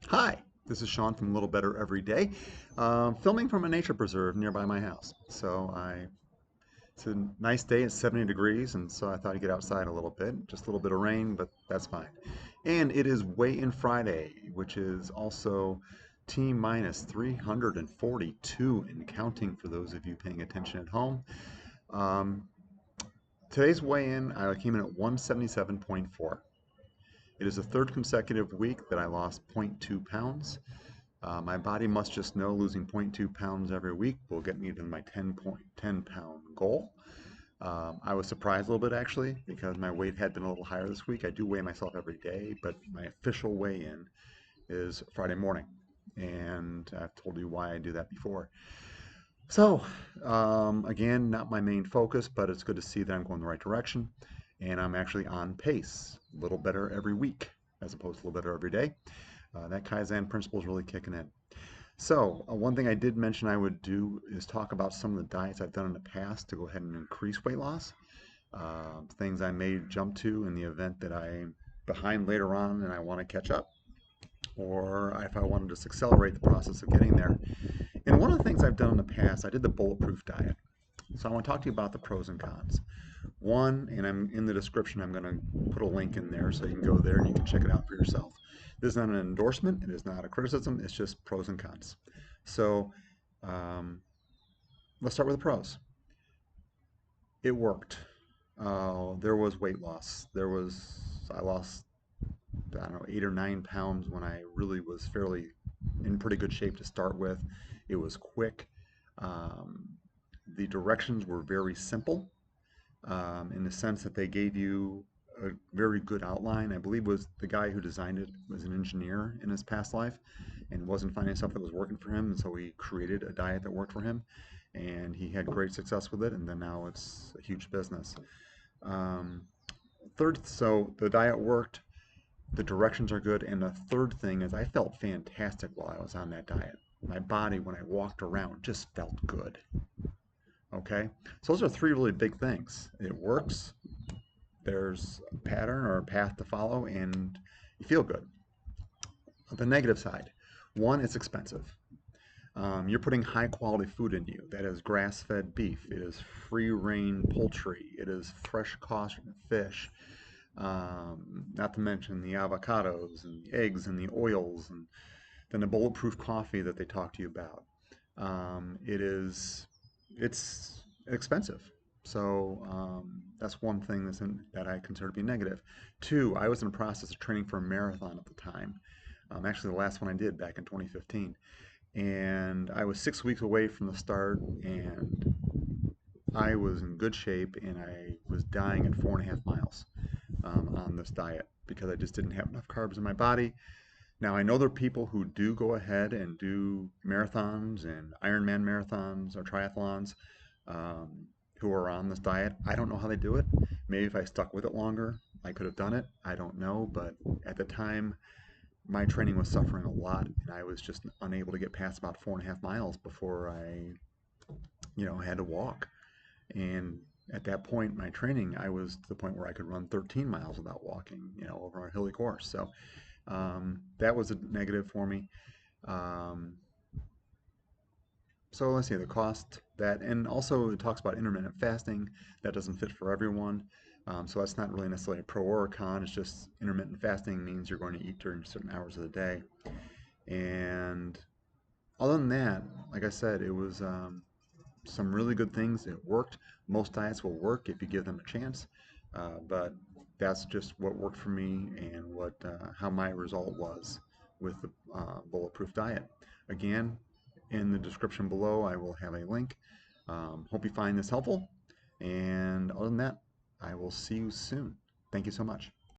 Hi, this is Sean from Little Better Every Day, filming from a nature preserve nearby my house. It's a nice day, it's 70 degrees, and so I thought I'd get outside a little bit. Just a little bit of rain, but that's fine. And it is Weigh-In Friday, which is also T minus 342 and counting for those of you paying attention at home. Um, Today's weigh-in, I came in at 177.4. It is the third consecutive week that I lost zero point 0.2 pounds. My body must just know losing zero point 0.2 pounds every week will get me to my 10 pound goal. I was surprised a little bit actually because my weight had been a little higher this week. I do weigh myself every day, but my official weigh-in is Friday morning. And I've told you why I do that before. So, again, not my main focus, but it's good to see that I'm going the right direction. And I'm actually on pace, a little better every week as opposed to a little better every day. That Kaizen principle is really kicking in. So, one thing I did mention I would do is talk about some of the diets I've done in the past to go ahead and increase weight loss. Things I may jump to in the event that I'm behind later on and I want to catch up, or if I want to just accelerate the process of getting there. And one of the things I've done in the past, I did the bulletproof diet. So I want to talk to you about the pros and cons. One, and I'm in the description, I'm going to put a link in there so you can go there and you can check it out for yourself. This is not an endorsement, it is not a criticism, it's just pros and cons. So um, let's start with the pros. It worked. There was weight loss. I lost, I don't know, 8 or 9 pounds when I really was fairly in pretty good shape to start with. It was quick. Um, the directions were very simple in the sense that they gave you a very good outline. I believe was the guy who designed it was an engineer in his past life and wasn't finding stuff that was working for him, and so he created a diet that worked for him, and he had great success with it, and then now it's a huge business. Um, Third, so the diet worked, the directions are good, and the third thing is I felt fantastic while I was on that diet. My body, when I walked around, just felt good. Okay, so those are three really big things. It works, there's a pattern or a path to follow, and you feel good. The negative side, one, it's expensive. You're putting high quality food in you. That is grass fed beef, it is free range poultry, it is fresh caught fish, not to mention the avocados and the eggs and the oils, and then the bulletproof coffee that they talk to you about. It's expensive. So that's one thing that I consider to be negative. Two, I was in the process of training for a marathon at the time. Actually, the last one I did back in 2015. And I was 6 weeks away from the start, and I was in good shape, and I was dying at 4.5 miles on this diet because I just didn't have enough carbs in my body. Now, I know there are people who do go ahead and do marathons and Ironman marathons or triathlons who are on this diet. I don't know how they do it. Maybe if I stuck with it longer, I could have done it. I don't know. But at the time, my training was suffering a lot, and I was just unable to get past about 4.5 miles before I had to walk. And at that point, my training, I was to the point where I could run 13 miles without walking, over a hilly course. So that was a negative for me. Um, so let's see the cost that, and also it talks about intermittent fasting. That doesn't fit for everyone. So that's not really necessarily a pro or a con. It's just intermittent fasting means you're going to eat during certain hours of the day. And other than that, like I said, it was some really good things. It worked. Most diets will work if you give them a chance, but that's just what worked for me and how my result was with the bulletproof diet. Again, in the description below, I will have a link. Hope you find this helpful. And other than that, I will see you soon. Thank you so much.